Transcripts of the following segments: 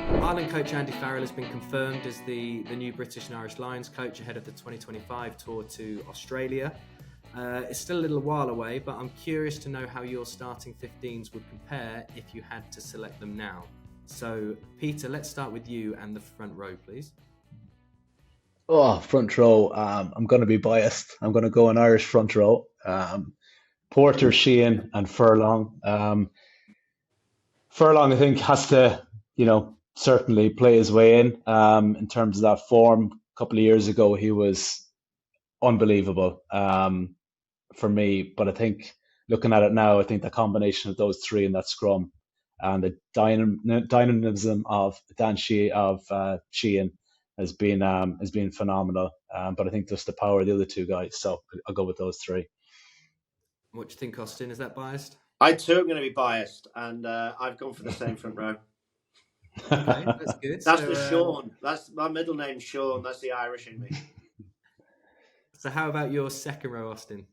Ireland coach Andy Farrell has been confirmed as the new British and Irish Lions coach ahead of the 2025 tour to Australia. It's still a little while away, but I'm curious to know how your starting 15s would compare if you had to select them now. So, Peter, let's start with you and the front row, please. Oh, front row. I'm going to be biased. I'm going to go an Irish front row. Porter, Sheehan, and Furlong. Furlong, I think, has to, certainly play his way in terms of that form. A couple of years ago, he was unbelievable for me. But I think looking at it now, I think the combination of those three in that scrum and the dynamism of Sheehan has been phenomenal. But I think just the power of the other two guys. So I'll go with those three. What do you think, Austin? Is that biased? I too am going to be biased, and I've gone for the same front row. Okay, that's good. That's the Sean. That's my middle name, Sean. That's the Irish in me. So how about your second row, Austin?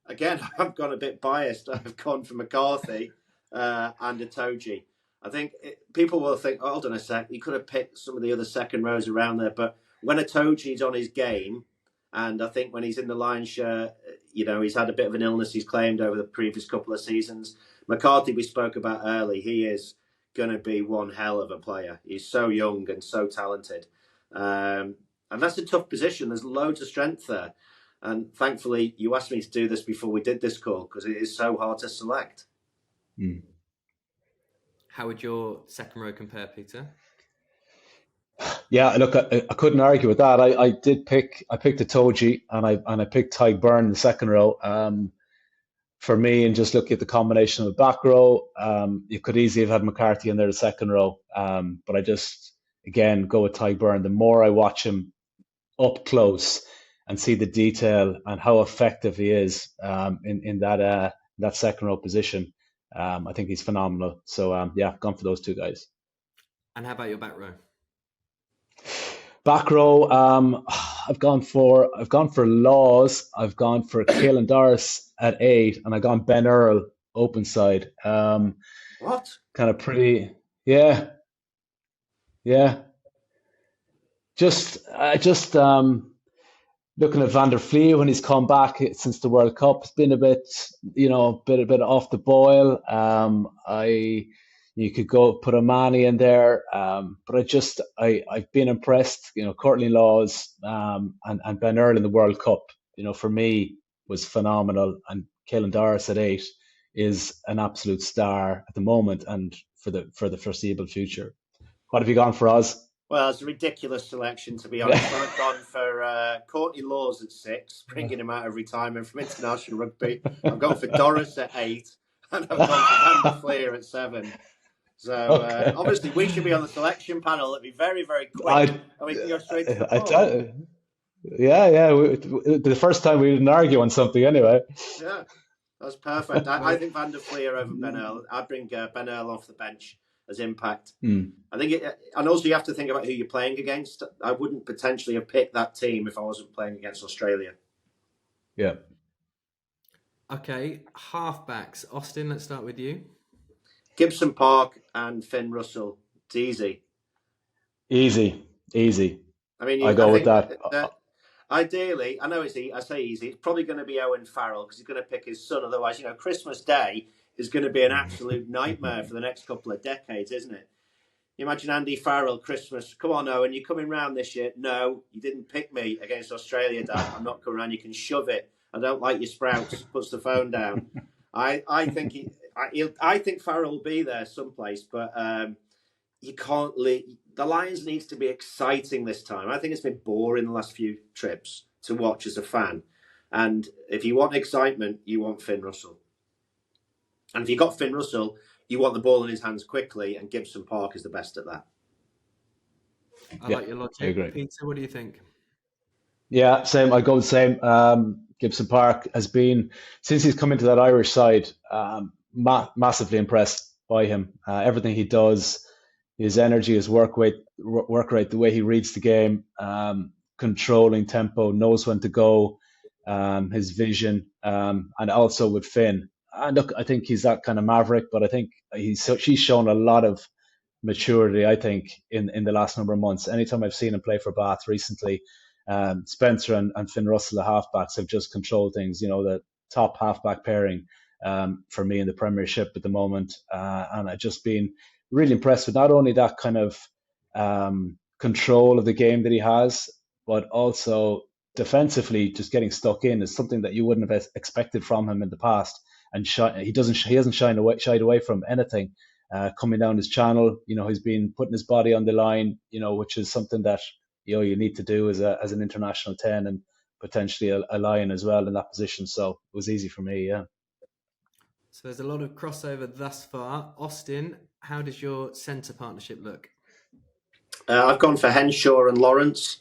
Again, I've gone a bit biased. I've gone for McCarthy and Itoje. I think people will think, oh, hold on a sec, you could have picked some of the other second rows around there. But when Itoje's on his game, and I think when he's in the Lions shirt, he's had a bit of an illness he's claimed over the previous couple of seasons. McCarthy, we spoke about early, he is going to be one hell of a player. He's so young and so talented. And that's a tough position. There's loads of strength there. And thankfully, you asked me to do this before we did this call because it is so hard to select. How would your second row compare, Peter? Yeah, look, I couldn't argue with that. I picked Itoje and I picked Ty Byrne in the second row. For me, and just look at the combination of the back row, you could easily have had McCarthy in there the second row. But I just, again, go with Ty Byrne. The more I watch him up close and see the detail and how effective he is in that second row position, I think he's phenomenal. So yeah, gone for those two guys. And how about your back row? Back row, I've gone for Laws. I've gone for Caelan Doris at 8, and I've gone Ben Earl open side. What? Kind of pretty, yeah. Just looking at Van der Flee when he's come back since the World Cup, it's been a bit off the boil. You could go put Amani in there, but I've been impressed. Courtney Laws and Ben Earl in the World Cup, for me was phenomenal. And Caelan Doris at 8 is an absolute star at the moment and for the foreseeable future. What have you gone for, Oz? Well, it's a ridiculous selection, to be honest. I've gone for Courtney Laws at 6, bringing him out of retirement from international rugby. I've gone for Doris at 8, and I've gone for Van der Flee at 7. So obviously we should be on the selection panel. It'd be very, very quick. And we can go straight to the Yeah. The first time we didn't argue on something anyway. Yeah, that's perfect. I think Van der Flee over Ben Earl. I'd bring Ben Earl off the bench as impact. I think and also you have to think about who you're playing against. I wouldn't potentially have picked that team if I wasn't playing against Australia. Yeah. Okay, halfbacks. Austin, let's start with you. Gibson Park and Finn Russell. It's easy. Easy. I mean, I go with that. Ideally, I know I say easy. It's probably going to be Owen Farrell because he's going to pick his son. Otherwise, Christmas Day is going to be an absolute nightmare for the next couple of decades, isn't it? You imagine Andy Farrell, Christmas. Come on, Owen, you're coming round this year. No, you didn't pick me against Australia, Dad. I'm not coming round. You can shove it. I don't like your sprouts. Puts the phone down. I think Farrell will be there someplace, but you can't leave. The Lions needs to be exciting this time. I think it's been boring the last few trips to watch as a fan. And if you want excitement, you want Finn Russell. And if you've got Finn Russell, you want the ball in his hands quickly, and Gibson Park is the best at that. I like your logic. Peter, what do you think? Yeah, same. I go the same. Gibson Park has been, since he's come into that Irish side, massively impressed by him. Everything he does, his energy, his work rate, the way he reads the game, controlling tempo, knows when to go, his vision, and also with Finn. And look, I think he's that kind of maverick, but I think he's shown a lot of maturity, I think, in the last number of months. Anytime I've seen him play for Bath recently, Spencer and Finn Russell, the halfbacks, have just controlled things. The top halfback pairing for me in the Premiership at the moment. And I've just been really impressed with not only that kind of control of the game that he has, but also defensively just getting stuck in is something that you wouldn't have expected from him in the past. And he hasn't shied away from anything. Coming down his channel, he's been putting his body on the line, which is something that you need to do as an international 10 and potentially a Lion as well in that position. So it was easy for me, yeah. So there's a lot of crossover thus far. Austin, how does your centre partnership look? I've gone for Henshaw and Lawrence.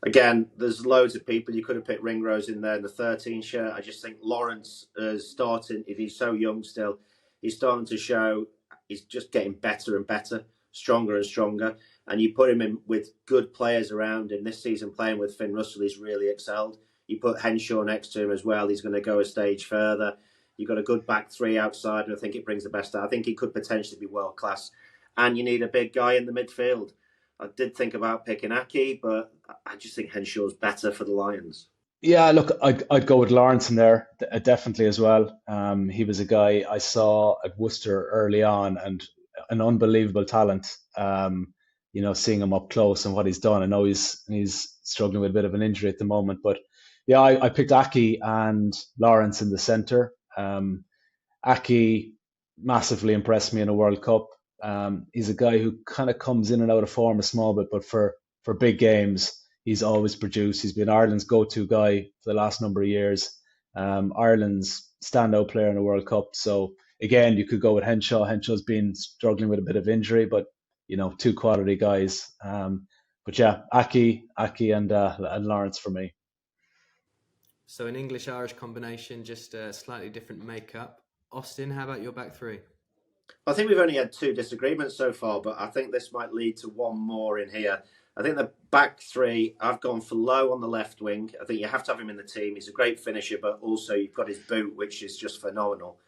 Again, there's loads of people. You could have picked Ringrose in there in the 13 shirt. I just think Lawrence is starting, if he's so young still, he's starting to show he's just getting better and better, stronger and stronger. And you put him in with good players around him. This season, playing with Finn Russell, he's really excelled. You put Henshaw next to him as well, he's going to go a stage further. You've got a good back three outside, and I think it brings the best out. I think he could potentially be world class. And you need a big guy in the midfield. I did think about picking Aki, but I just think Henshaw's better for the Lions. Yeah, look, I'd go with Lawrence in there, definitely as well. He was a guy I saw at Worcester early on, and an unbelievable talent. Seeing him up close and what he's done. I know he's struggling with a bit of an injury at the moment, but yeah, I picked Aki and Lawrence in the centre. Aki massively impressed me in a World Cup. He's a guy who kind of comes in and out of form a small bit, but for big games, he's always produced. He's been Ireland's go-to guy for the last number of years. Ireland's standout player in the World Cup. So again, you could go with Henshaw. Henshaw's been struggling with a bit of injury, but two quality guys. But yeah, Aki and Lawrence for me. So an English-Irish combination, just a slightly different makeup. Austin, how about your back three? I think we've only had two disagreements so far, but I think this might lead to one more in here. I think the back three, I've gone for Lowe on the left wing. I think you have to have him in the team. He's a great finisher, but also you've got his boot, which is just phenomenal.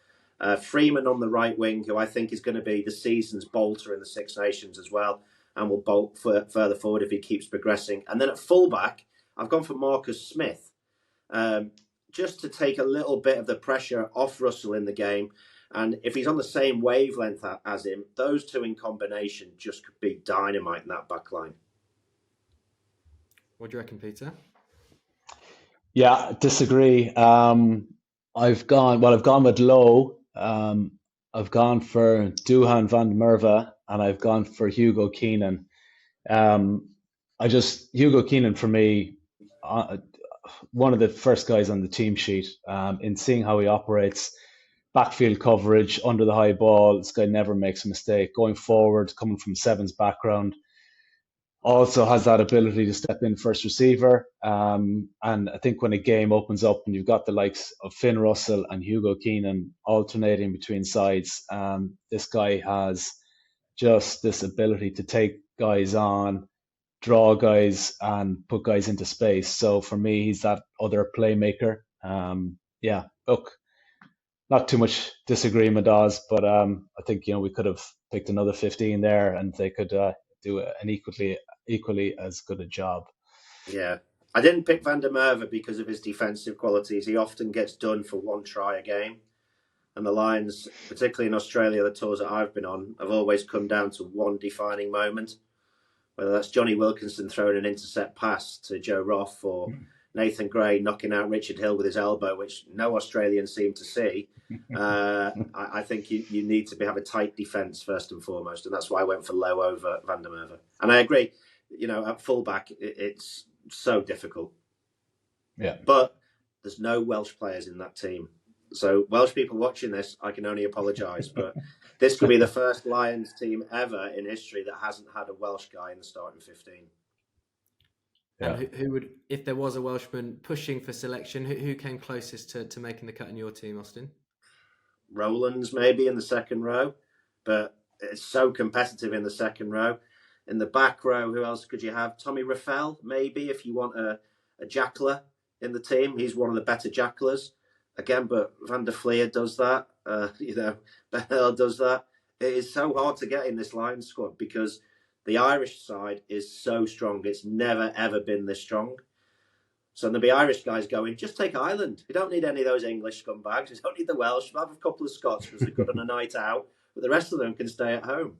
Freeman on the right wing, who I think is going to be the season's bolter in the Six Nations as well, and will bolt further forward if he keeps progressing. And then at fullback, I've gone for Marcus Smith, just to take a little bit of the pressure off Russell in the game. And if he's on the same wavelength as him, those two in combination just could be dynamite in that back line. What do you reckon, Peter? Yeah, disagree. I've gone with Lowe. I've gone for Duhan van der Merwe, and I've gone for Hugo Keenan. Hugo Keenan for me, one of the first guys on the team sheet. In seeing how he operates, backfield coverage, under the high ball, this guy never makes a mistake. Going forward, coming from Sevens background, also has that ability to step in first receiver. And I think when a game opens up and you've got the likes of Finn Russell and Hugo Keenan alternating between sides, this guy has just this ability to take guys on, draw guys, and put guys into space. So for me, he's that other playmaker. Yeah, look, not too much disagreement, Oz, but I think we could have picked another 15 there, and they could do an equally as good a job. Yeah, I didn't pick Van der Merwe because of his defensive qualities. He often gets done for one try a game, and the Lions, particularly in Australia, the tours that I've been on, have always come down to one defining moment, whether that's Johnny Wilkinson throwing an intercept pass to Joe Roth or Nathan Gray knocking out Richard Hill with his elbow, which no Australians seem to see. I think you need to have a tight defence first and foremost, and that's why I went for Lowe over Van der Merwe. And I agree, at fullback, it's so difficult. Yeah. But there's no Welsh players in that team. So Welsh people watching this, I can only apologise, but this could be the first Lions team ever in history that hasn't had a Welsh guy in the starting 15. Yeah. And who would, if there was a Welshman pushing for selection, who came closest to making the cut in your team, Austin? Rowlands maybe in the second row, but it's so competitive in the second row. In the back row, who else could you have? Tommy Raffel, maybe, if you want a jackler in the team. He's one of the better jacklers. Again, but Van der Fleer does that. Ben Earl does that. It is so hard to get in this Lions squad because the Irish side is so strong. It's never, ever been this strong. So there'll be Irish guys going, just take Ireland. We don't need any of those English scumbags. We don't need the Welsh. We'll have a couple of Scots because they're good on a night out. But the rest of them can stay at home.